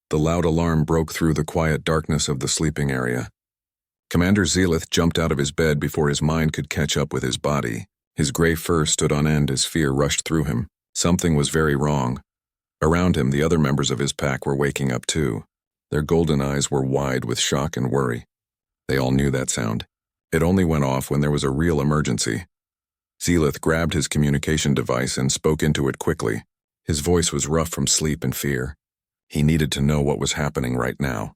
The loud alarm broke through the quiet darkness of the sleeping area. Commander Zealith jumped out of his bed before his mind could catch up with his body. His gray fur stood on end as fear rushed through him. Something was very wrong. Around him, the other members of his pack were waking up too. Their golden eyes were wide with shock and worry. They all knew that sound. It only went off when there was a real emergency. Zealith grabbed his communication device and spoke into it quickly. His voice was rough from sleep and fear. He needed to know what was happening right now.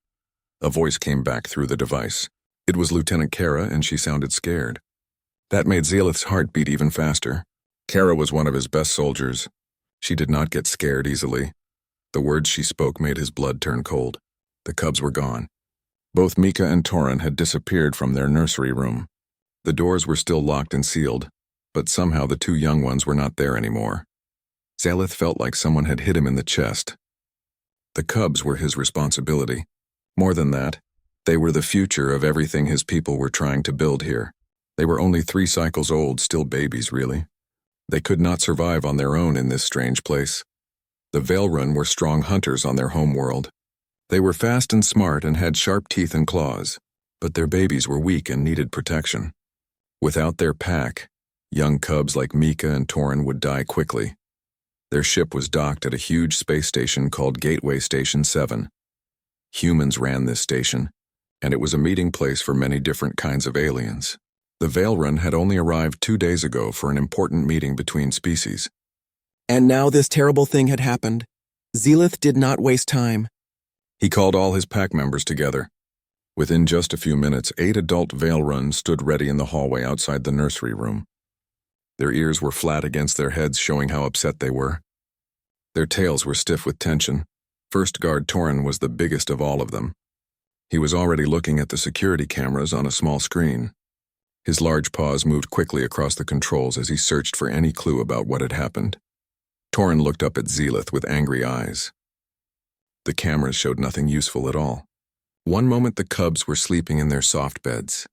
A voice came back through the device. It was Lieutenant Kara, and she sounded scared. That made Zealith's heart beat even faster. Kara was one of his best soldiers. She did not get scared easily. The words she spoke made his blood turn cold. The cubs were gone. Both Mika and Torin had disappeared from their nursery room. The doors were still locked and sealed, but somehow the two young ones were not there anymore. Zealith felt like someone had hit him in the chest. The cubs were his responsibility. More than that, they were the future of everything his people were trying to build here. They were only 3 cycles old, still babies, really. They could not survive on their own in this strange place. The Veilrun were strong hunters on their home world. They were fast and smart and had sharp teeth and claws, but their babies were weak and needed protection. Without their pack, young cubs like Mika and Torin would die quickly. Their ship was docked at a huge space station called Gateway Station 7. Humans ran this station, and it was a meeting place for many different kinds of aliens. The Veilrun had only arrived 2 days ago for an important meeting between species. And now this terrible thing had happened. Zealith did not waste time. He called all his pack members together. Within just a few minutes, 8 adult Veilruns stood ready in the hallway outside the nursery room. Their ears were flat against their heads, showing how upset they were. Their tails were stiff with tension. First Guard Torin was the biggest of all of them. He was already looking at the security cameras on a small screen. His large paws moved quickly across the controls as he searched for any clue about what had happened. Torin looked up at Zealith with angry eyes. The cameras showed nothing useful at all. One moment the cubs were sleeping in their soft beds.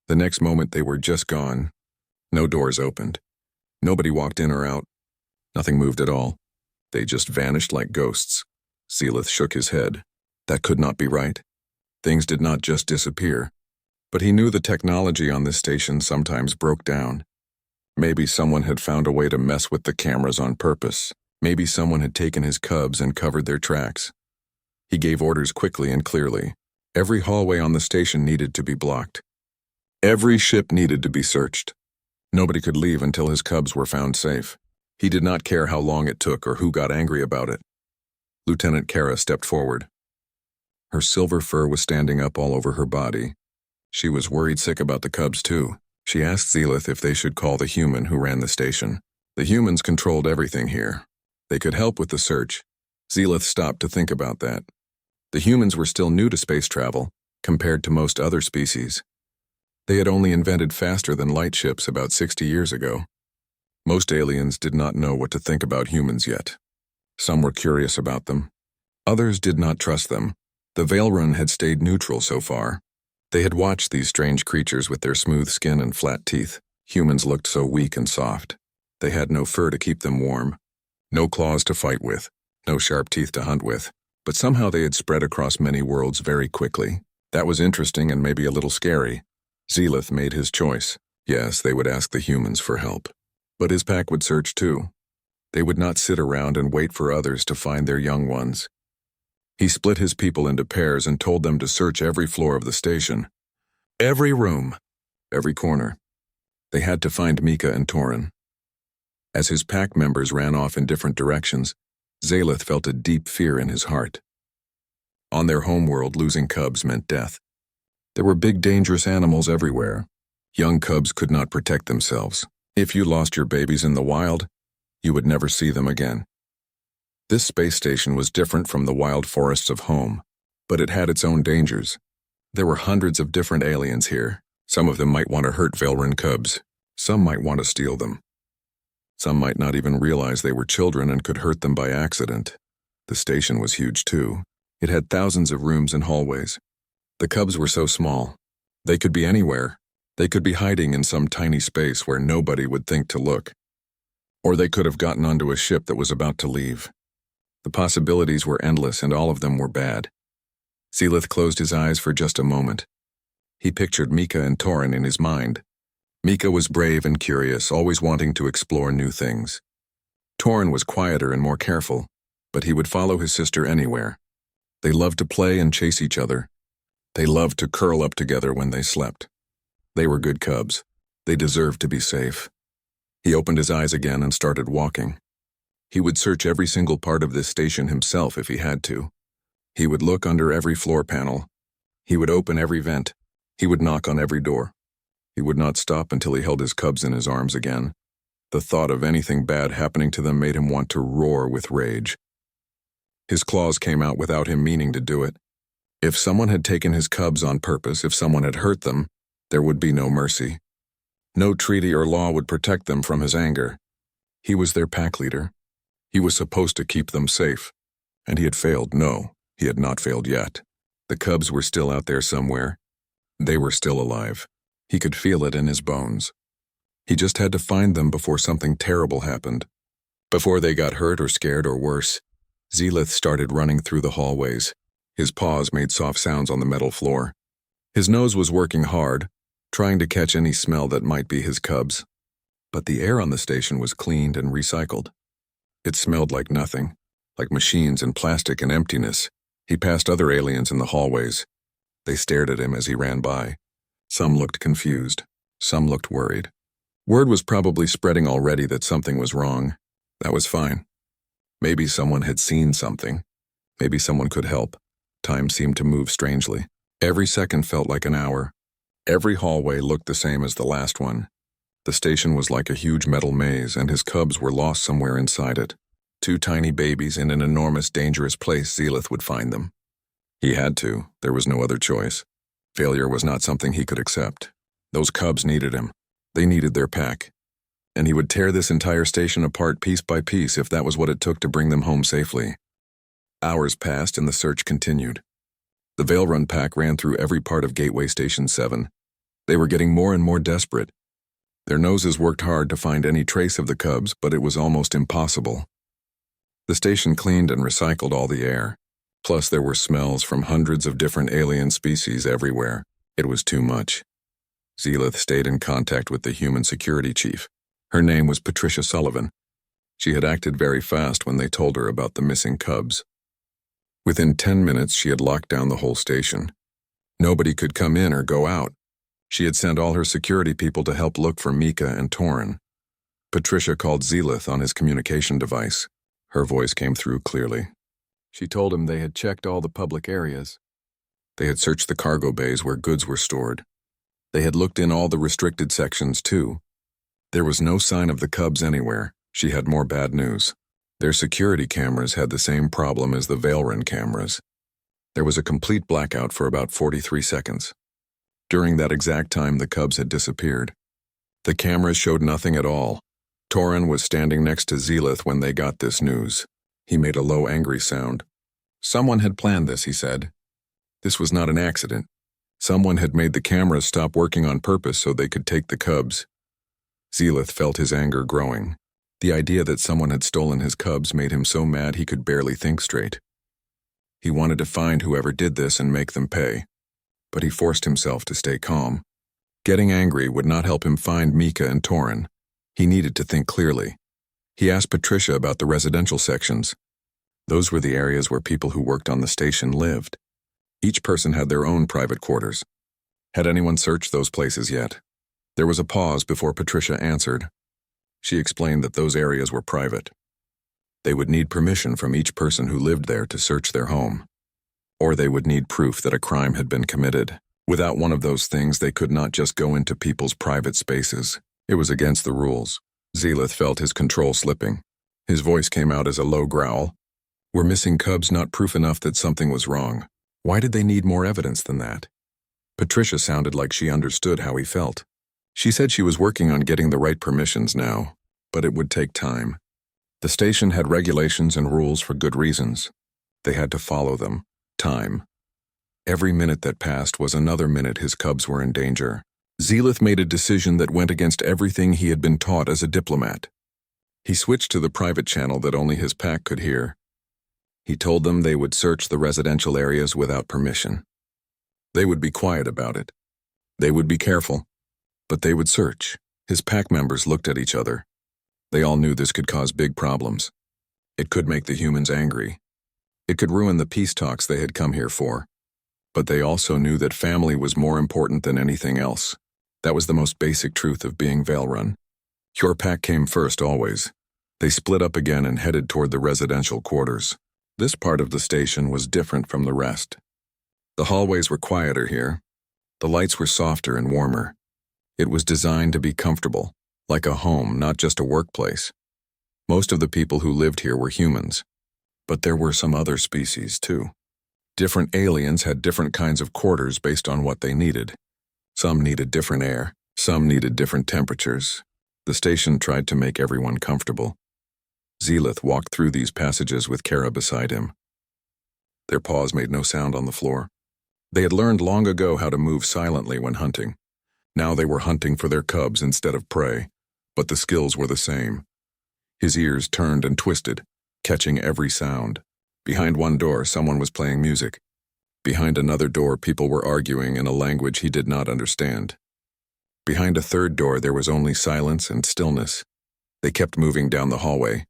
The next moment they were just gone. No doors opened. Nobody walked in or out. Nothing moved at all. They just vanished like ghosts. Zealith shook his head. That could not be right. Things did not just disappear. But he knew the technology on this station sometimes broke down. Maybe someone had found a way to mess with the cameras on purpose. Maybe someone had taken his cubs and covered their tracks. He gave orders quickly and clearly. Every hallway on the station needed to be blocked. Every ship needed to be searched. Nobody could leave until his cubs were found safe. He did not care how long it took or who got angry about it. Lieutenant Kara stepped forward. Her silver fur was standing up all over her body. She was worried sick about the cubs too. She asked Zealith if they should call the human who ran the station. The humans controlled everything here. They could help with the search. Zealith stopped to think about that. The humans were still new to space travel, compared to most other species. They had only invented faster-than-light ships about 60 years ago. Most aliens did not know what to think about humans yet. Some were curious about them. Others did not trust them. The Veilrun had stayed neutral so far. They had watched these strange creatures with their smooth skin and flat teeth. Humans looked so weak and soft. They had no fur to keep them warm, no claws to fight with, no sharp teeth to hunt with. But somehow they had spread across many worlds very quickly. That was interesting and maybe a little scary. Zealith made his choice. Yes, they would ask the humans for help. But his pack would search too. They would not sit around and wait for others to find their young ones. He split his people into pairs and told them to search every floor of the station. Every room. Every corner. They had to find Mika and Torin. As his pack members ran off in different directions, Zealith felt a deep fear in his heart. On their homeworld, losing cubs meant death. There were big, dangerous animals everywhere. Young cubs could not protect themselves. If you lost your babies in the wild, you would never see them again. This space station was different from the wild forests of home, but it had its own dangers. There were hundreds of different aliens here. Some of them might want to hurt Veilrun cubs. Some might want to steal them. Some might not even realize they were children and could hurt them by accident. The station was huge too. It had thousands of rooms and hallways. The cubs were so small. They could be anywhere. They could be hiding in some tiny space where nobody would think to look. Or they could have gotten onto a ship that was about to leave. The possibilities were endless and all of them were bad. Zealith closed his eyes for just a moment. He pictured Mika and Torin in his mind. Mika was brave and curious, always wanting to explore new things. Torin was quieter and more careful, but he would follow his sister anywhere. They loved to play and chase each other. They loved to curl up together when they slept. They were good cubs. They deserved to be safe. He opened his eyes again and started walking. He would search every single part of this station himself if he had to. He would look under every floor panel. He would open every vent. He would knock on every door. He would not stop until he held his cubs in his arms again. The thought of anything bad happening to them made him want to roar with rage. His claws came out without him meaning to do it. If someone had taken his cubs on purpose, if someone had hurt them, there would be no mercy. No treaty or law would protect them from his anger. He was their pack leader. He was supposed to keep them safe. And he had failed. No, he had not failed yet. The cubs were still out there somewhere. They were still alive. He could feel it in his bones. He just had to find them before something terrible happened. Before they got hurt or scared or worse, Zealith started running through the hallways. His paws made soft sounds on the metal floor. His nose was working hard, trying to catch any smell that might be his cubs. But the air on the station was cleaned and recycled. It smelled like nothing, like machines and plastic and emptiness. He passed other aliens in the hallways. They stared at him as he ran by. Some looked confused. Some looked worried. Word was probably spreading already that something was wrong. That was fine. Maybe someone had seen something. Maybe someone could help. Time seemed to move strangely. Every second felt like an hour. Every hallway looked the same as the last one. The station was like a huge metal maze, and his cubs were lost somewhere inside it. Two tiny babies in an enormous, dangerous place. Zealith would find them. He had to. There was no other choice. Failure was not something he could accept. Those cubs needed him. They needed their pack. And he would tear this entire station apart piece by piece if that was what it took to bring them home safely. Hours passed and the search continued. The Veil Run pack ran through every part of Gateway Station 7. They were getting more and more desperate. Their noses worked hard to find any trace of the cubs, but it was almost impossible. The station cleaned and recycled all the air. Plus there were smells from hundreds of different alien species everywhere. It was too much. Zealith stayed in contact with the human security chief. Her name was Patricia Sullivan. She had acted very fast when they told her about the missing cubs. Within 10 minutes, she had locked down the whole station. Nobody could come in or go out. She had sent all her security people to help look for Mika and Torin. Patricia called Zealith on his communication device. Her voice came through clearly. She told him they had checked all the public areas. They had searched the cargo bays where goods were stored. They had looked in all the restricted sections, too. There was no sign of the cubs anywhere. She had more bad news. Their security cameras had the same problem as the Veilrun cameras. There was a complete blackout for about 43 seconds. During that exact time, the cubs had disappeared. The cameras showed nothing at all. Torin was standing next to Zealith when they got this news. He made a low, angry sound. Someone had planned this, he said. This was not an accident. Someone had made the cameras stop working on purpose so they could take the cubs. Zealith felt his anger growing. The idea that someone had stolen his cubs made him so mad he could barely think straight. He wanted to find whoever did this and make them pay. But he forced himself to stay calm. Getting angry would not help him find Mika and Torin. He needed to think clearly. He asked Patricia about the residential sections. Those were the areas where people who worked on the station lived. Each person had their own private quarters. Had anyone searched those places yet? There was a pause before Patricia answered. She explained that those areas were private. They would need permission from each person who lived there to search their home. Or they would need proof that a crime had been committed. Without one of those things, they could not just go into people's private spaces. It was against the rules. Zealith felt his control slipping. His voice came out as a low growl. Were missing cubs not proof enough that something was wrong? Why did they need more evidence than that? Patricia sounded like she understood how he felt. She said she was working on getting the right permissions now, but it would take time. The station had regulations and rules for good reasons. They had to follow them. Time. Every minute that passed was another minute his cubs were in danger. Zealith made a decision that went against everything he had been taught as a diplomat. He switched to the private channel that only his pack could hear. He told them they would search the residential areas without permission. They would be quiet about it. They would be careful, but they would search. His pack members looked at each other. They all knew this could cause big problems. It could make the humans angry. It could ruin the peace talks they had come here for. But they also knew that family was more important than anything else. That was the most basic truth of being Vale-run. Your pack came first always. They split up again and headed toward the residential quarters. This part of the station was different from the rest. The hallways were quieter here. The lights were softer and warmer. It was designed to be comfortable, like a home, not just a workplace. Most of the people who lived here were humans, but there were some other species too. Different aliens had different kinds of quarters based on what they needed. Some needed different air, some needed different temperatures. The station tried to make everyone comfortable. Zealith walked through these passages with Kara beside him. Their paws made no sound on the floor. They had learned long ago how to move silently when hunting. Now they were hunting for their cubs instead of prey, but the skills were the same. His ears turned and twisted, catching every sound. Behind one door, someone was playing music. Behind another door, people were arguing in a language he did not understand. Behind a third door, there was only silence and stillness. They kept moving down the hallway.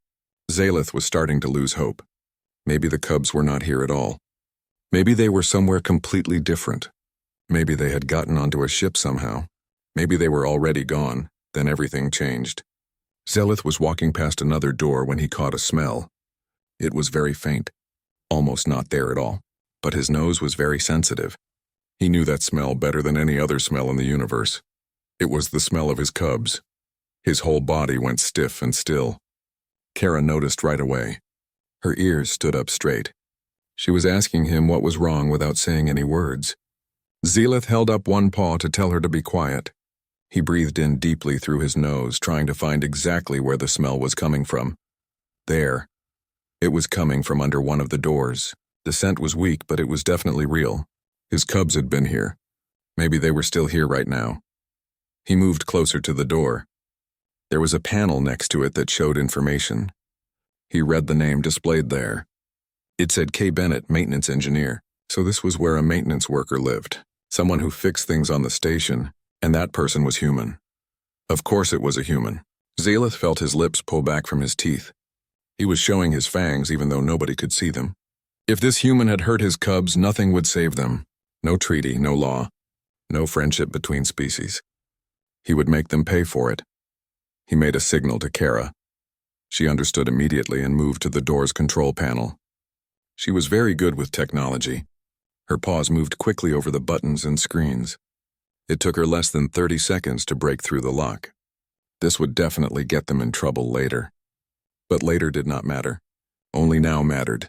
Zealith was starting to lose hope. Maybe the cubs were not here at all. Maybe they were somewhere completely different. Maybe they had gotten onto a ship somehow. Maybe they were already gone, then everything changed. Zealith was walking past another door when he caught a smell. It was very faint, almost not there at all, but his nose was very sensitive. He knew that smell better than any other smell in the universe. It was the smell of his cubs. His whole body went stiff and still. Kara noticed right away. Her ears stood up straight. She was asking him what was wrong without saying any words. Zealith held up one paw to tell her to be quiet. He breathed in deeply through his nose, trying to find exactly where the smell was coming from. There. It was coming from under one of the doors. The scent was weak, but it was definitely real. His cubs had been here. Maybe they were still here right now. He moved closer to the door. There was a panel next to it that showed information. He read the name displayed there. It said K. Bennett, maintenance engineer, so this was where a maintenance worker lived, someone who fixed things on the station, and that person was human. Of course it was a human. Zealith felt his lips pull back from his teeth. He was showing his fangs even though nobody could see them. If this human had hurt his cubs, nothing would save them. No treaty, no law, no friendship between species. He would make them pay for it. He made a signal to Kara. She understood immediately and moved to the door's control panel. She was very good with technology. Her paws moved quickly over the buttons and screens. It took her less than 30 seconds to break through the lock. This would definitely get them in trouble later. But later did not matter. Only now mattered.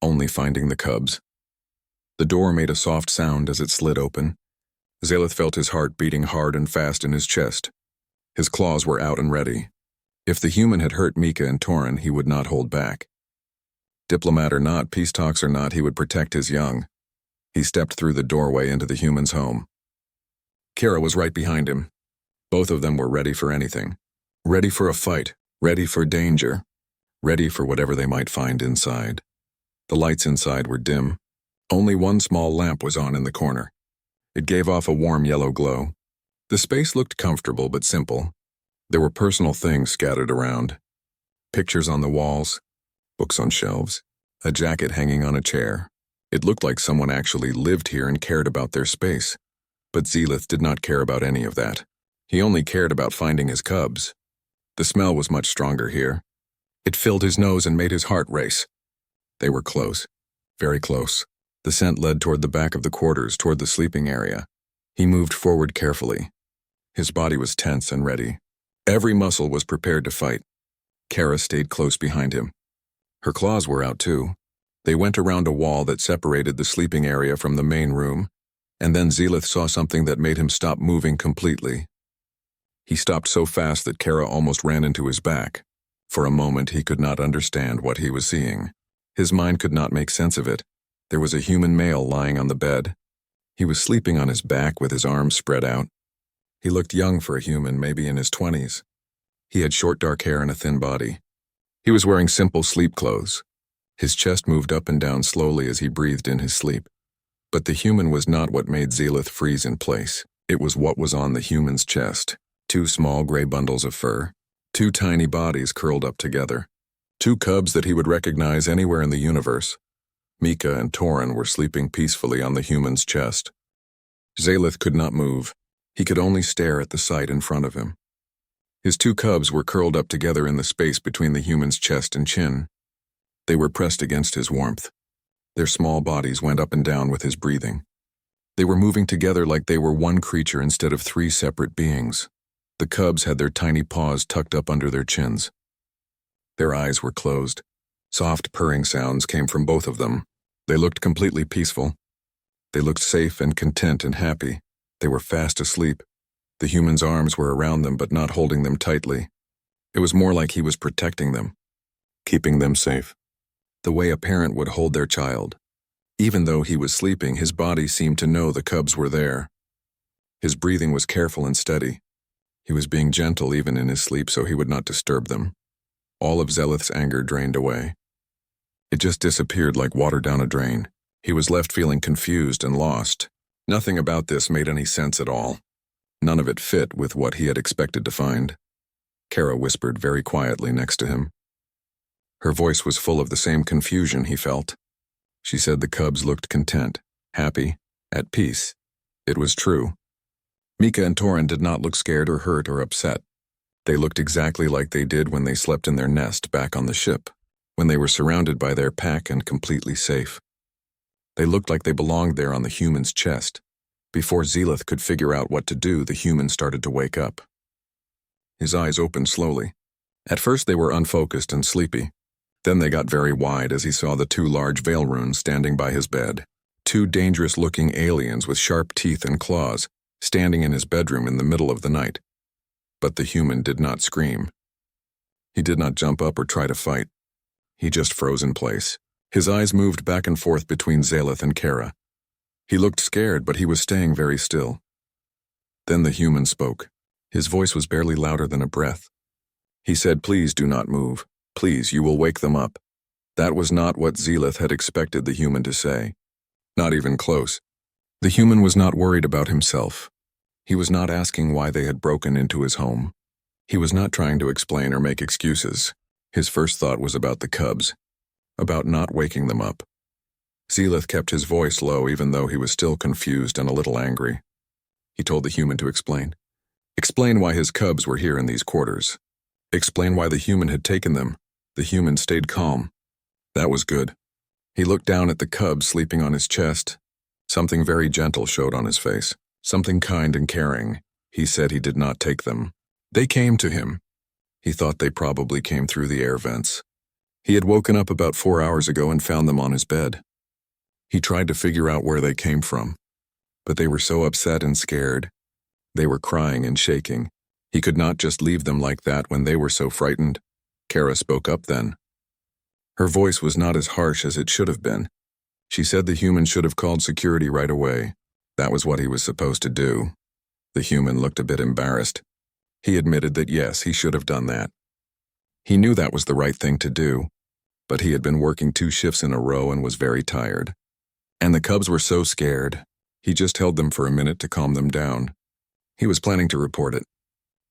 Only finding the cubs. The door made a soft sound as it slid open. Zealith felt his heart beating hard and fast in his chest. His claws were out and ready. If the human had hurt Mika and Torin, he would not hold back. Diplomat or not, peace talks or not, he would protect his young. He stepped through the doorway into the human's home. Kara was right behind him. Both of them were ready for anything. Ready for a fight, ready for danger, ready for whatever they might find inside. The lights inside were dim. Only one small lamp was on in the corner. It gave off a warm yellow glow. The space looked comfortable but simple. There were personal things scattered around. Pictures on the walls, books on shelves, a jacket hanging on a chair. It looked like someone actually lived here and cared about their space. But Zealith did not care about any of that. He only cared about finding his cubs. The smell was much stronger here. It filled his nose and made his heart race. They were close, very close. The scent led toward the back of the quarters, toward the sleeping area. He moved forward carefully. His body was tense and ready. Every muscle was prepared to fight. Kara stayed close behind him. Her claws were out too. They went around a wall that separated the sleeping area from the main room, and then Zealith saw something that made him stop moving completely. He stopped so fast that Kara almost ran into his back. For a moment he could not understand what he was seeing. His mind could not make sense of it. There was a human male lying on the bed. He was sleeping on his back with his arms spread out. He looked young for a human, maybe in his 20s. He had short dark hair and a thin body. He was wearing simple sleep clothes. His chest moved up and down slowly as he breathed in his sleep. But the human was not what made Zealith freeze in place. It was what was on the human's chest. 2 small gray bundles of fur. 2 tiny bodies curled up together. 2 cubs that he would recognize anywhere in the universe. Mika and Torin were sleeping peacefully on the human's chest. Zealith could not move. He could only stare at the sight in front of him. His 2 cubs were curled up together in the space between the human's chest and chin. They were pressed against his warmth. Their small bodies went up and down with his breathing. They were moving together like they were one creature instead of 3 separate beings. The cubs had their tiny paws tucked up under their chins. Their eyes were closed. Soft purring sounds came from both of them. They looked completely peaceful. They looked safe and content and happy. They were fast asleep. The human's arms were around them but not holding them tightly. It was more like he was protecting them, keeping them safe, the way a parent would hold their child. Even though he was sleeping, his body seemed to know the cubs were there. His breathing was careful and steady. He was being gentle even in his sleep so he would not disturb them. All of Zealith's anger drained away. It just disappeared like water down a drain. He was left feeling confused and lost. Nothing about this made any sense at all. None of it fit with what he had expected to find. Kara whispered very quietly next to him. Her voice was full of the same confusion he felt. She said the cubs looked content, happy, at peace. It was true. Mika and Torin did not look scared or hurt or upset. They looked exactly like they did when they slept in their nest back on the ship, when they were surrounded by their pack and completely safe. They looked like they belonged there on the human's chest. Before Zealith could figure out what to do, the human started to wake up. His eyes opened slowly. At first they were unfocused and sleepy. Then they got very wide as he saw the 2 large veil runes standing by his bed. 2 dangerous-looking aliens with sharp teeth and claws, standing in his bedroom in the middle of the night. But the human did not scream. He did not jump up or try to fight. He just froze in place. His eyes moved back and forth between Zealith and Kara. He looked scared, but he was staying very still. Then the human spoke. His voice was barely louder than a breath. He said, "Please do not move. Please, you will wake them up." That was not what Zealith had expected the human to say. Not even close. The human was not worried about himself. He was not asking why they had broken into his home. He was not trying to explain or make excuses. His first thought was about the cubs, about not waking them up. Zealith kept his voice low even though he was still confused and a little angry. He told the human to explain. Explain why his cubs were here in these quarters. Explain why the human had taken them. The human stayed calm. That was good. He looked down at the cubs sleeping on his chest. Something very gentle showed on his face. Something kind and caring. He said he did not take them. They came to him. He thought they probably came through the air vents. He had woken up about 4 hours ago and found them on his bed. He tried to figure out where they came from, but they were so upset and scared. They were crying and shaking. He could not just leave them like that when they were so frightened. Kara spoke up then. Her voice was not as harsh as it should have been. She said the human should have called security right away. That was what he was supposed to do. The human looked a bit embarrassed. He admitted that yes, he should have done that. He knew that was the right thing to do, but he had been working 2 shifts in a row and was very tired. And the cubs were so scared, he just held them for a minute to calm them down. He was planning to report it,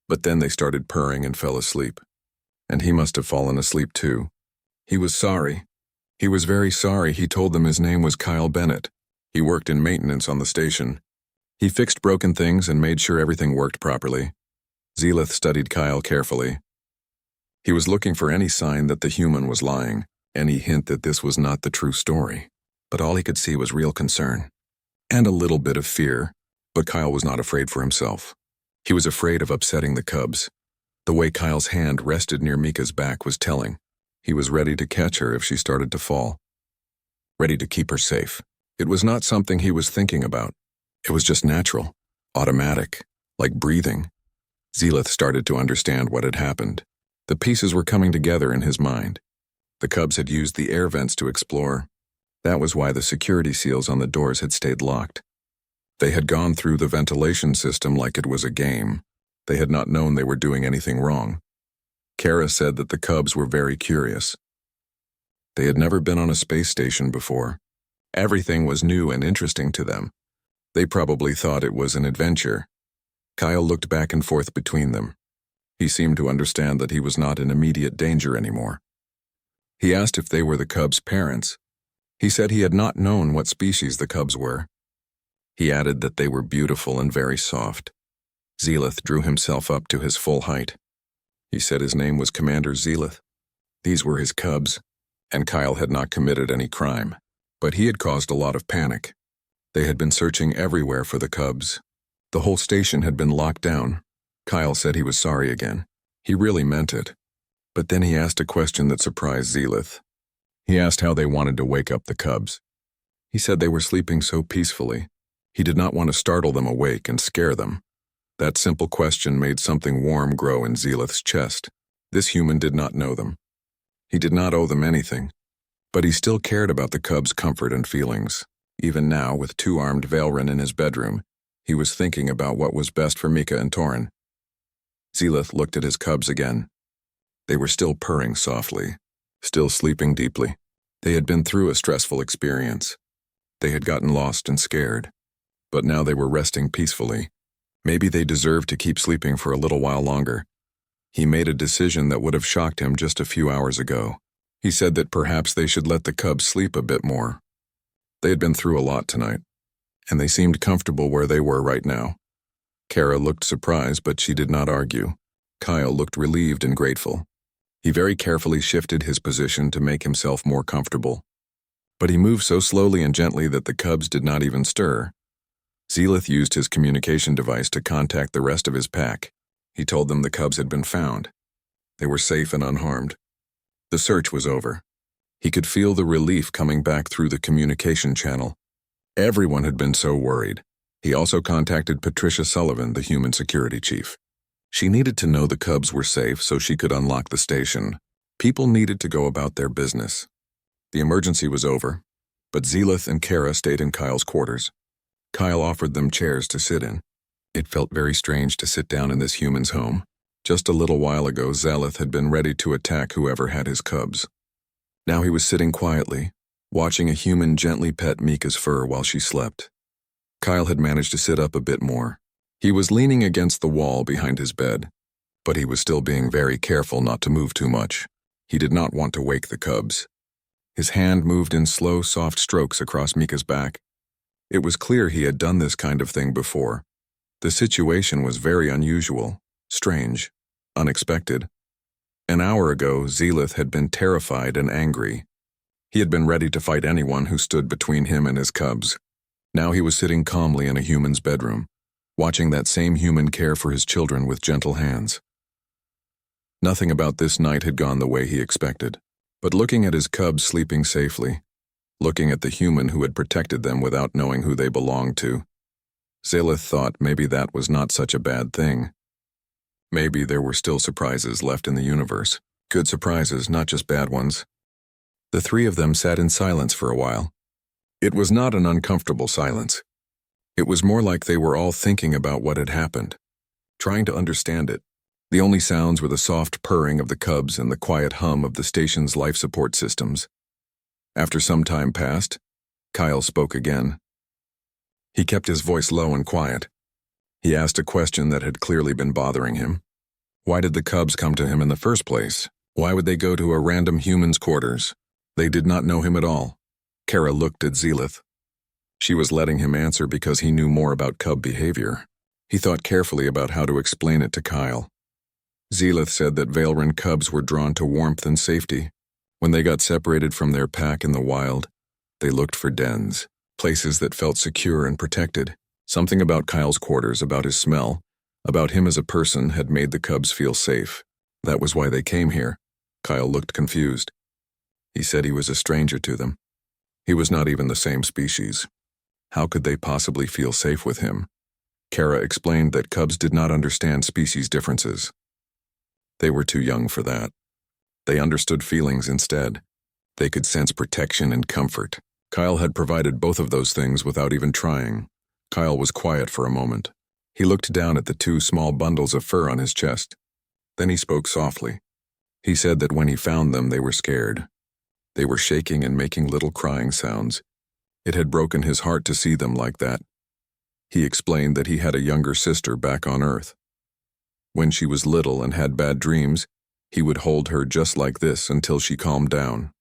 but then they started purring and fell asleep. And he must have fallen asleep too. He was sorry. He was very sorry. He told them his name was Kyle Bennett. He worked in maintenance on the station. He fixed broken things and made sure everything worked properly. Zealith studied Kyle carefully. He was looking for any sign that the human was lying, any hint that this was not the true story. But all he could see was real concern. And a little bit of fear, but Kyle was not afraid for himself. He was afraid of upsetting the cubs. The way Kyle's hand rested near Mika's back was telling. He was ready to catch her if she started to fall. Ready to keep her safe. It was not something he was thinking about. It was just natural, automatic, like breathing. Zealith started to understand what had happened. The pieces were coming together in his mind. The cubs had used the air vents to explore. That was why the security seals on the doors had stayed locked. They had gone through the ventilation system like it was a game. They had not known they were doing anything wrong. Kara said that the cubs were very curious. They had never been on a space station before. Everything was new and interesting to them. They probably thought it was an adventure. Kyle looked back and forth between them. He seemed to understand that he was not in immediate danger anymore. He asked if they were the cubs' parents. He said he had not known what species the cubs were. He added that they were beautiful and very soft. Zealith drew himself up to his full height. He said his name was Commander Zealith. These were his cubs, and Kyle had not committed any crime, but he had caused a lot of panic. They had been searching everywhere for the cubs. The whole station had been locked down. Kyle said he was sorry again. He really meant it. But then he asked a question that surprised Zealith. He asked how they wanted to wake up the cubs. He said they were sleeping so peacefully. He did not want to startle them awake and scare them. That simple question made something warm grow in Zealith's chest. This human did not know them. He did not owe them anything. But he still cared about the cubs' comfort and feelings. Even now, with two armed Veilren in his bedroom, he was thinking about what was best for Mika and Torin. Zealith looked at his cubs again. They were still purring softly, still sleeping deeply. They had been through a stressful experience. They had gotten lost and scared. But now they were resting peacefully. Maybe they deserved to keep sleeping for a little while longer. He made a decision that would have shocked him just a few hours ago. He said that perhaps they should let the cubs sleep a bit more. They had been through a lot tonight, and they seemed comfortable where they were right now. Kara looked surprised, but she did not argue. Kyle looked relieved and grateful. He very carefully shifted his position to make himself more comfortable. But he moved so slowly and gently that the cubs did not even stir. Zealith used his communication device to contact the rest of his pack. He told them the cubs had been found. They were safe and unharmed. The search was over. He could feel the relief coming back through the communication channel. Everyone had been so worried. He also contacted Patricia Sullivan, the human security chief. She needed to know the cubs were safe so she could unlock the station. People needed to go about their business. The emergency was over, but Zealith and Kara stayed in Kyle's quarters. Kyle offered them chairs to sit in. It felt very strange to sit down in this human's home. Just a little while ago, Zealith had been ready to attack whoever had his cubs. Now he was sitting quietly, watching a human gently pet Mika's fur while she slept. Kyle had managed to sit up a bit more. He was leaning against the wall behind his bed, but he was still being very careful not to move too much. He did not want to wake the cubs. His hand moved in slow, soft strokes across Mika's back. It was clear he had done this kind of thing before. The situation was very unusual, strange, unexpected. An hour ago, Zealith had been terrified and angry. He had been ready to fight anyone who stood between him and his cubs. Now he was sitting calmly in a human's bedroom, watching that same human care for his children with gentle hands. Nothing about this night had gone the way he expected, but looking at his cubs sleeping safely, looking at the human who had protected them without knowing who they belonged to, Zealith thought maybe that was not such a bad thing. Maybe there were still surprises left in the universe. Good surprises, not just bad ones. The three of them sat in silence for a while. It was not an uncomfortable silence. It was more like they were all thinking about what had happened, trying to understand it. The only sounds were the soft purring of the cubs and the quiet hum of the station's life support systems. After some time passed, Kyle spoke again. He kept his voice low and quiet. He asked a question that had clearly been bothering him. Why did the cubs come to him in the first place? Why would they go to a random human's quarters? They did not know him at all. Kara looked at Zealith. She was letting him answer because he knew more about cub behavior. He thought carefully about how to explain it to Kyle. Zealith said that Veilren cubs were drawn to warmth and safety. When they got separated from their pack in the wild, they looked for dens, places that felt secure and protected. Something about Kyle's quarters, about his smell, about him as a person had made the cubs feel safe. That was why they came here. Kyle looked confused. He said he was a stranger to them. He was not even the same species. How could they possibly feel safe with him? Kara explained that cubs did not understand species differences. They were too young for that. They understood feelings instead. They could sense protection and comfort. Kyle had provided both of those things without even trying. Kyle was quiet for a moment. He looked down at the two small bundles of fur on his chest. Then he spoke softly. He said that when he found them, they were scared. They were shaking and making little crying sounds. It had broken his heart to see them like that. He explained that he had a younger sister back on Earth. When she was little and had bad dreams, he would hold her just like this until she calmed down.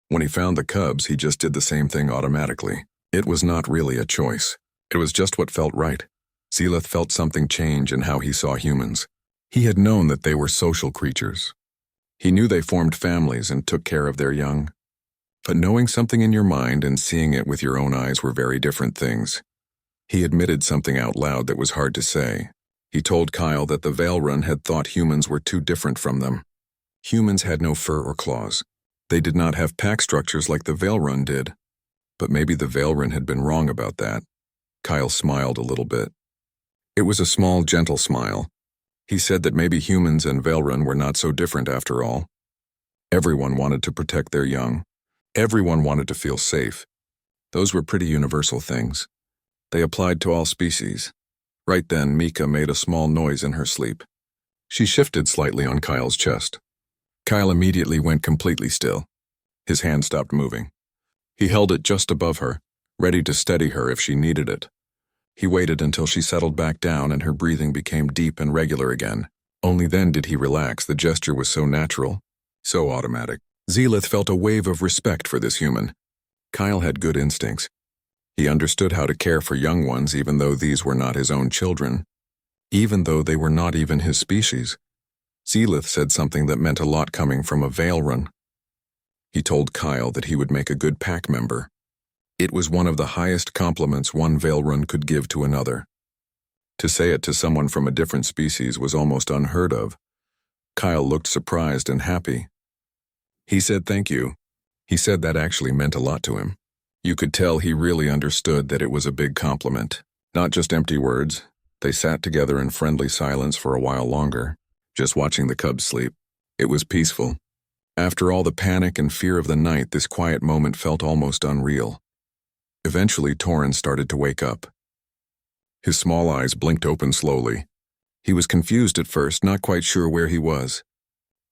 When he found the cubs, he just did the same thing automatically. It was not really a choice. It was just what felt right. Zealith felt something change in how he saw humans. He had known that they were social creatures. He knew they formed families and took care of their young. But knowing something in your mind and seeing it with your own eyes were very different things. He admitted something out loud that was hard to say. He told Kyle that the Veilrun had thought humans were too different from them. Humans had no fur or claws. They did not have pack structures like the Veilrun did. But maybe the Veilrun had been wrong about that. Kyle smiled a little bit. It was a small, gentle smile. He said that maybe humans and Veilrun were not so different after all. Everyone wanted to protect their young. Everyone wanted to feel safe. Those were pretty universal things. They applied to all species. Right then, Mika made a small noise in her sleep. She shifted slightly on Kyle's chest. Kyle immediately went completely still. His hand stopped moving. He held it just above her, ready to steady her if she needed it. He waited until she settled back down and her breathing became deep and regular again. Only then did he relax. The gesture was so natural, so automatic. Zealith felt a wave of respect for this human. Kyle had good instincts. He understood how to care for young ones even though these were not his own children, even though they were not even his species. Zealith said something that meant a lot coming from a Veilrun. He told Kyle that he would make a good pack member. It was one of the highest compliments one Veilrun could give to another. To say it to someone from a different species was almost unheard of. Kyle looked surprised and happy. He said thank you. He said that actually meant a lot to him. You could tell he really understood that it was a big compliment. Not just empty words. They sat together in friendly silence for a while longer, just watching the cubs sleep. It was peaceful. After all the panic and fear of the night, this quiet moment felt almost unreal. Eventually, Torin started to wake up. His small eyes blinked open slowly. He was confused at first, not quite sure where he was.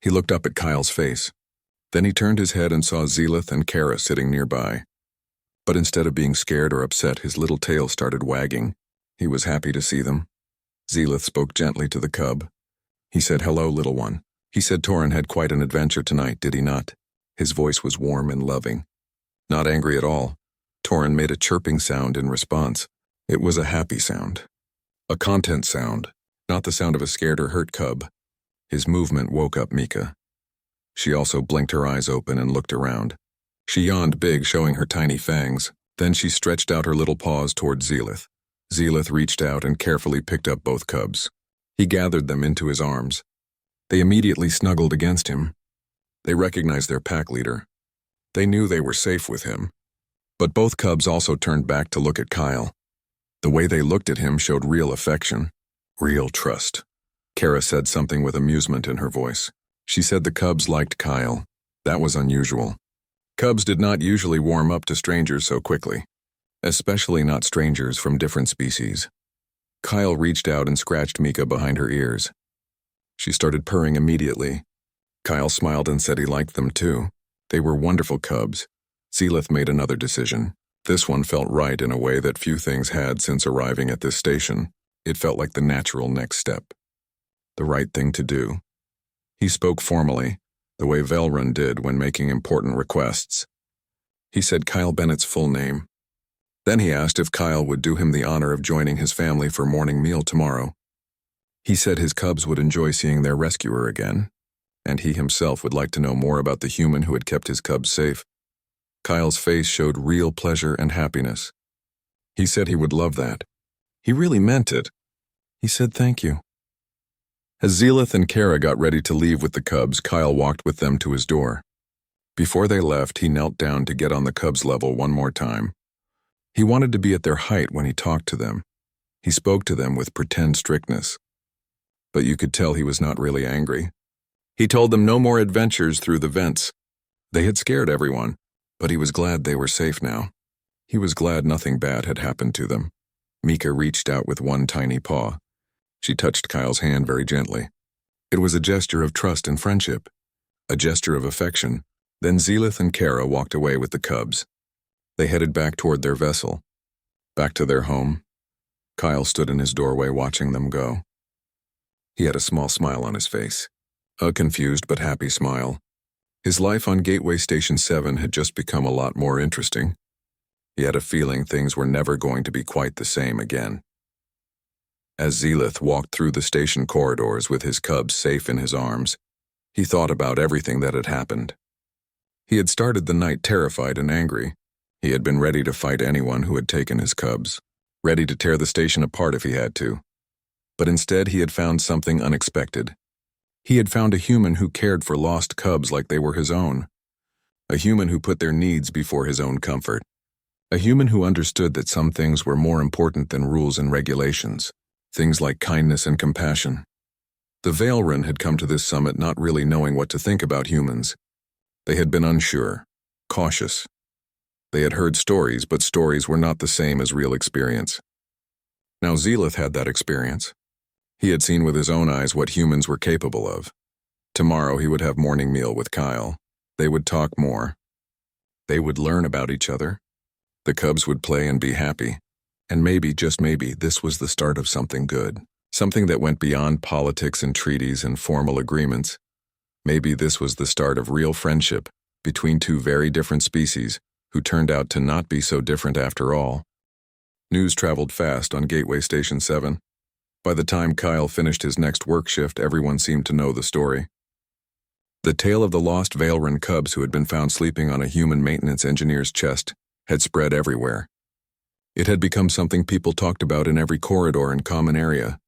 He looked up at Kyle's face. Then he turned his head and saw Zealith and Kara sitting nearby. But instead of being scared or upset, his little tail started wagging. He was happy to see them. Zealith spoke gently to the cub. He said, "Hello, little one." He said Torin had quite an adventure tonight, did he not? His voice was warm and loving. Not angry at all. Torin made a chirping sound in response. It was a happy sound. A content sound, not the sound of a scared or hurt cub. His movement woke up Mika. She also blinked her eyes open and looked around. She yawned big, showing her tiny fangs. Then she stretched out her little paws toward Zealith. Zealith reached out and carefully picked up both cubs. He gathered them into his arms. They immediately snuggled against him. They recognized their pack leader. They knew they were safe with him. But both cubs also turned back to look at Kyle. The way they looked at him showed real affection, real trust. Kara said something with amusement in her voice. She said the cubs liked Kyle. That was unusual. Cubs did not usually warm up to strangers so quickly, especially not strangers from different species. Kyle reached out and scratched Mika behind her ears. She started purring immediately. Kyle smiled and said he liked them too. They were wonderful cubs. Zealith made another decision. This one felt right in a way that few things had since arriving at this station. It felt like the natural next step. The right thing to do. He spoke formally, the way Veilrun did when making important requests. He said Kyle Bennett's full name. Then he asked if Kyle would do him the honor of joining his family for morning meal tomorrow. He said his cubs would enjoy seeing their rescuer again, and he himself would like to know more about the human who had kept his cubs safe. Kyle's face showed real pleasure and happiness. He said he would love that. He really meant it. He said thank you. As Zealith and Kara got ready to leave with the cubs, Kyle walked with them to his door. Before they left, he knelt down to get on the cubs' level one more time. He wanted to be at their height when he talked to them. He spoke to them with pretend strictness. But you could tell he was not really angry. He told them no more adventures through the vents. They had scared everyone, but he was glad they were safe now. He was glad nothing bad had happened to them. Mika reached out with one tiny paw. She touched Kyle's hand very gently. It was a gesture of trust and friendship, a gesture of affection, Then Zelith and Kara walked away with the cubs. They headed back toward their vessel. Back to their home. Kyle stood in his doorway watching them go. He had a small smile on his face. A confused but happy smile. His life on Gateway Station 7 had just become a lot more interesting. He had a feeling things were never going to be quite the same again. As Zelith walked through the station corridors with his cubs safe in his arms, he thought about everything that had happened. He had started the night terrified and angry. He had been ready to fight anyone who had taken his cubs, ready to tear the station apart if he had to. But instead he had found something unexpected. He had found a human who cared for lost cubs like they were his own. A human who put their needs before his own comfort. A human who understood that some things were more important than rules and regulations. Things like kindness and compassion. The Veilrun had come to this summit not really knowing what to think about humans. They had been unsure, cautious. They had heard stories, but stories were not the same as real experience. Now Zelith had that experience. He had seen with his own eyes what humans were capable of. Tomorrow he would have morning meal with Kyle. They would talk more. They would learn about each other. The cubs would play and be happy. And maybe, just maybe, this was the start of something good. Something that went beyond politics and treaties and formal agreements. Maybe this was the start of real friendship between two very different species who turned out to not be so different after all. News traveled fast on Gateway Station 7. By the time Kyle finished his next work shift, everyone seemed to know the story. The tale of the lost Veilrun cubs who had been found sleeping on a human maintenance engineer's chest had spread everywhere. It had become something people talked about in every corridor and common area.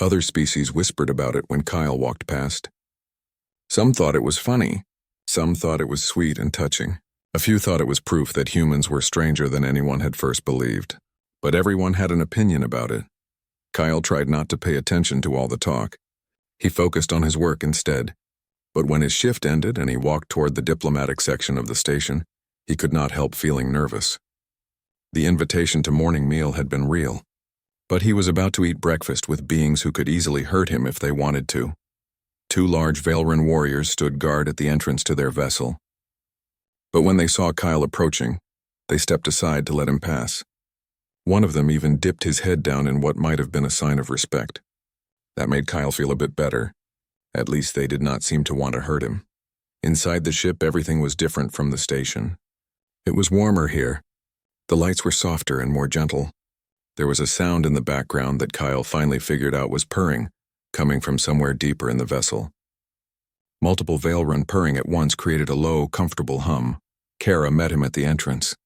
Other species whispered about it when Kyle walked past. Some thought it was funny. Some thought it was sweet and touching. A few thought it was proof that humans were stranger than anyone had first believed. But everyone had an opinion about it. Kyle tried not to pay attention to all the talk. He focused on his work instead. But when his shift ended and he walked toward the diplomatic section of the station, he could not help feeling nervous. The invitation to morning meal had been real. But he was about to eat breakfast with beings who could easily hurt him if they wanted to. Two large Veilrun warriors stood guard at the entrance to their vessel. But when they saw Kyle approaching, they stepped aside to let him pass. One of them even dipped his head down in what might have been a sign of respect. That made Kyle feel a bit better. At least they did not seem to want to hurt him. Inside the ship, everything was different from the station. It was warmer here. The lights were softer and more gentle. There was a sound in the background that Kyle finally figured out was purring, coming from somewhere deeper in the vessel. Multiple Veilrun purring at once created a low, comfortable hum. Kara met him at the entrance.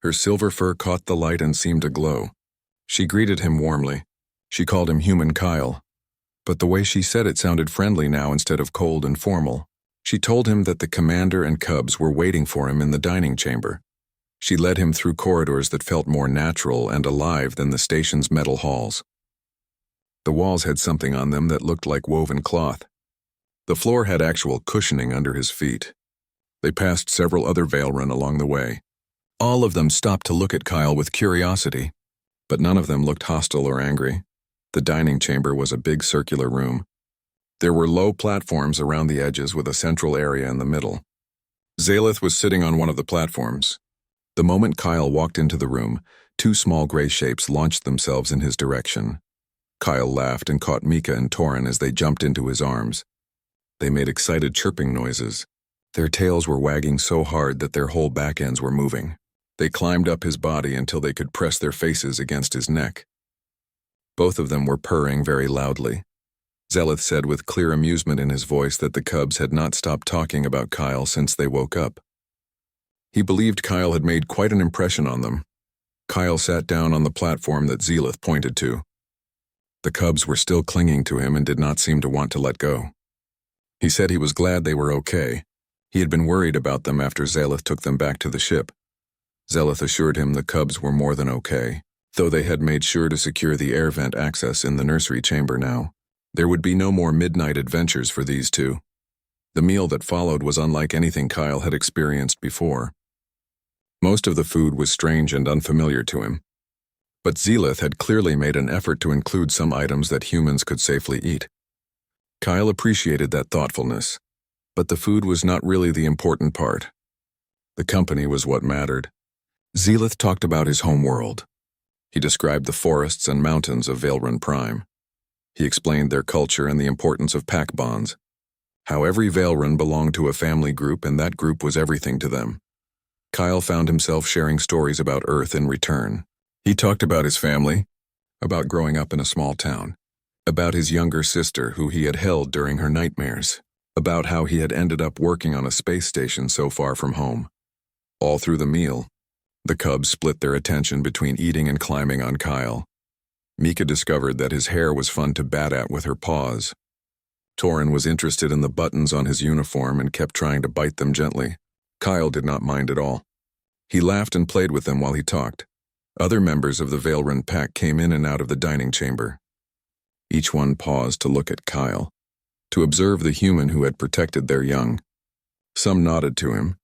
Her silver fur caught the light and seemed to glow. She greeted him warmly. She called him Human Kyle. But the way she said it sounded friendly now instead of cold and formal. She told him that the commander and cubs were waiting for him in the dining chamber. She led him through corridors that felt more natural and alive than the station's metal halls. The walls had something on them that looked like woven cloth. The floor had actual cushioning under his feet. They passed several other Veilrun along the way. All of them stopped to look at Kyle with curiosity, but none of them looked hostile or angry. The dining chamber was a big circular room. There were low platforms around the edges with a central area in the middle. Zelith was sitting on one of the platforms. The moment Kyle walked into the room, two small gray shapes launched themselves in his direction. Kyle laughed and caught Mika and Torin as they jumped into his arms. They made excited chirping noises. Their tails were wagging so hard that their whole back ends were moving. They climbed up his body until they could press their faces against his neck. Both of them were purring very loudly. Zelith said with clear amusement in his voice that the cubs had not stopped talking about Kyle since they woke up. He believed Kyle had made quite an impression on them. Kyle sat down on the platform that Zelith pointed to. The cubs were still clinging to him and did not seem to want to let go. He said he was glad they were okay. He had been worried about them after Zelith took them back to the ship. Zelith assured him the cubs were more than okay, though they had made sure to secure the air vent access in the nursery chamber now. There would be no more midnight adventures for these two. The meal that followed was unlike anything Kyle had experienced before. Most of the food was strange and unfamiliar to him. But Zelith had clearly made an effort to include some items that humans could safely eat. Kyle appreciated that thoughtfulness. But the food was not really the important part. The company was what mattered. Zealith talked about his home world. He described the forests and mountains of Valeran Prime. He explained their culture and the importance of pack bonds. How every Valeran belonged to a family group and that group was everything to them. Kyle found himself sharing stories about Earth in return. He talked about his family, about growing up in a small town, about his younger sister who he had held during her nightmares, about how he had ended up working on a space station so far from home. All through the meal, the cubs split their attention between eating and climbing on Kyle. Mika discovered that his hair was fun to bat at with her paws. Torin was interested in the buttons on his uniform and kept trying to bite them gently. Kyle did not mind at all. He laughed and played with them while he talked. Other members of the Valeran pack came in and out of the dining chamber. Each one paused to look at Kyle, to observe the human who had protected their young. Some nodded to him.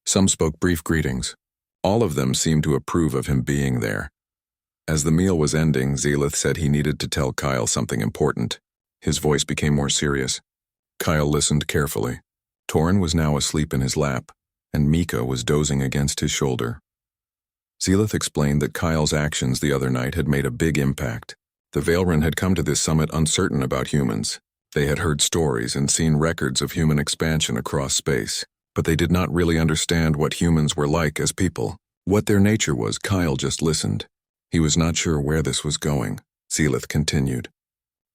Some spoke brief greetings. All of them seemed to approve of him being there. As the meal was ending, Zealith said he needed to tell Kyle something important. His voice became more serious. Kyle listened carefully. Torin was now asleep in his lap, and Mika was dozing against his shoulder. Zealith explained that Kyle's actions the other night had made a big impact. The Valeran had come to this summit uncertain about humans. They had heard stories and seen records of human expansion across space, but they did not really understand what humans were like as people. What their nature was, Kyle just listened. He was not sure where this was going. Zealith continued.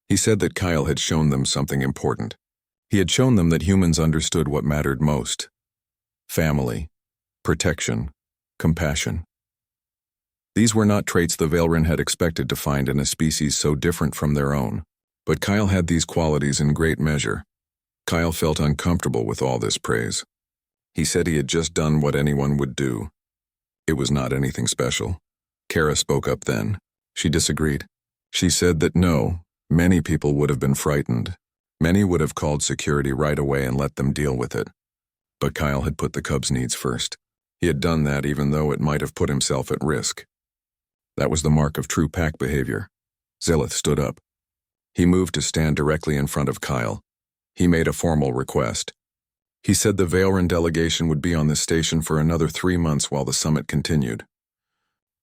He said that Kyle had shown them something important. He had shown them that humans understood what mattered most. Family, protection, compassion. These were not traits the Valeran had expected to find in a species so different from their own. But Kyle had these qualities in great measure. Kyle felt uncomfortable with all this praise. He said he had just done what anyone would do. It was not anything special. Kara spoke up then. She disagreed. She said that no, many people would have been frightened. Many would have called security right away and let them deal with it. But Kyle had put the cubs' needs first. He had done that even though it might have put himself at risk. That was the mark of true pack behavior. Zealith stood up. He moved to stand directly in front of Kyle. He made a formal request. He said the Valeran delegation would be on this station for another 3 months while the summit continued.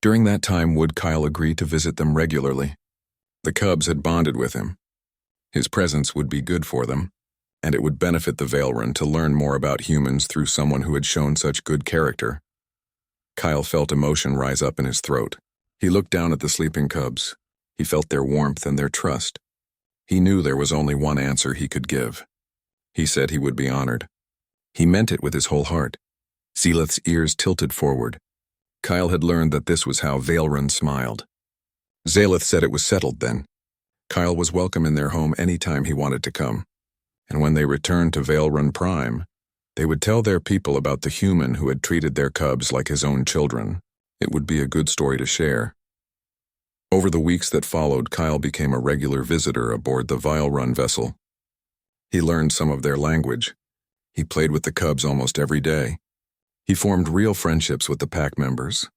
During that time, would Kyle agree to visit them regularly? The cubs had bonded with him. His presence would be good for them, and it would benefit the Valeran to learn more about humans through someone who had shown such good character. Kyle felt emotion rise up in his throat. He looked down at the sleeping cubs. He felt their warmth and their trust. He knew there was only one answer he could give. He said he would be honored. He meant it with his whole heart. Zealith's ears tilted forward. Kyle had learned that this was how Valeran smiled. Zealith said it was settled then. Kyle was welcome in their home any time he wanted to come. And when they returned to Valeran Prime, they would tell their people about the human who had treated their cubs like his own children. It would be a good story to share. Over the weeks that followed, Kyle became a regular visitor aboard the Valeran vessel. He learned some of their language. He played with the cubs almost every day. He formed real friendships with the pack members.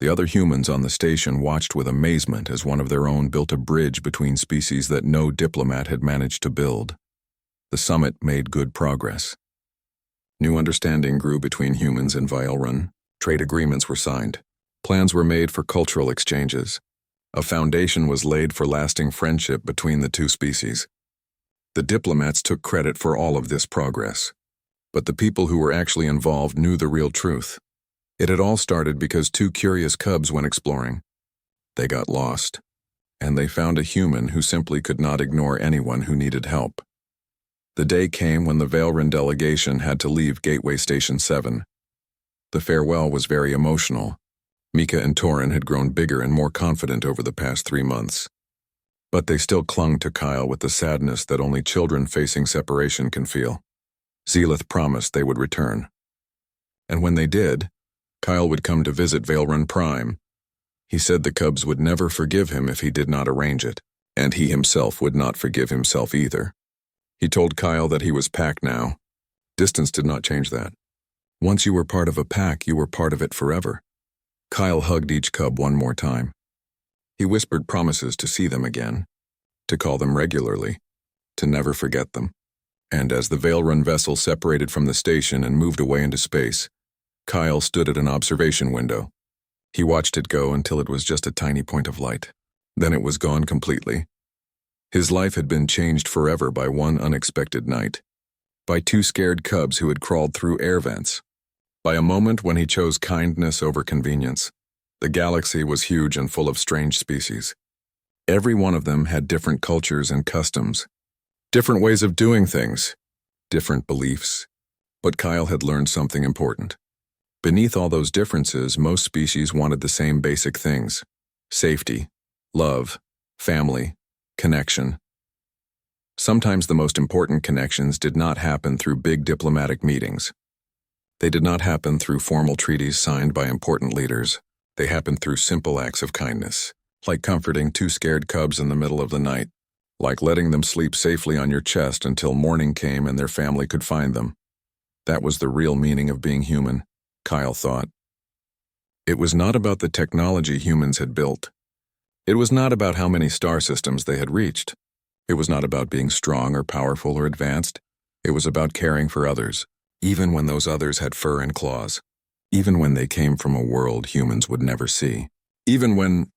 The other humans on the station watched with amazement as one of their own built a bridge between species that no diplomat had managed to build. The summit made good progress. New understanding grew between humans and Valeran. Trade agreements were signed. Plans were made for cultural exchanges. A foundation was laid for lasting friendship between the two species. The diplomats took credit for all of this progress. But the people who were actually involved knew the real truth. It had all started because two curious cubs went exploring. They got lost, and they found a human who simply could not ignore anyone who needed help. The day came when the Valeran delegation had to leave Gateway Station 7. The farewell was very emotional. Mika and Torin had grown bigger and more confident over the past 3 months. But they still clung to Kyle with the sadness that only children facing separation can feel. Zealith promised they would return. And when they did, Kyle would come to visit Valeran Prime. He said the cubs would never forgive him if he did not arrange it, and he himself would not forgive himself either. He told Kyle that he was pack now. Distance did not change that. Once you were part of a pack, you were part of it forever. Kyle hugged each cub one more time. He whispered promises to see them again, to call them regularly, to never forget them. And as the Veil Run vessel separated from the station and moved away into space, Kyle stood at an observation window. He watched it go until it was just a tiny point of light. Then it was gone completely. His life had been changed forever by one unexpected night. By two scared cubs who had crawled through air vents. By a moment when he chose kindness over convenience. The galaxy was huge and full of strange species. Every one of them had different cultures and customs, different ways of doing things, different beliefs. But Kyle had learned something important. Beneath all those differences, most species wanted the same basic things: safety, love, family, connection. Sometimes the most important connections did not happen through big diplomatic meetings. They did not happen through formal treaties signed by important leaders. They happened through simple acts of kindness, like comforting two scared cubs in the middle of the night, like letting them sleep safely on your chest until morning came and their family could find them. That was the real meaning of being human, Kyle thought. It was not about the technology humans had built. It was not about how many star systems they had reached. It was not about being strong or powerful or advanced. It was about caring for others, even when those others had fur and claws, even when they came from a world humans would never see, even when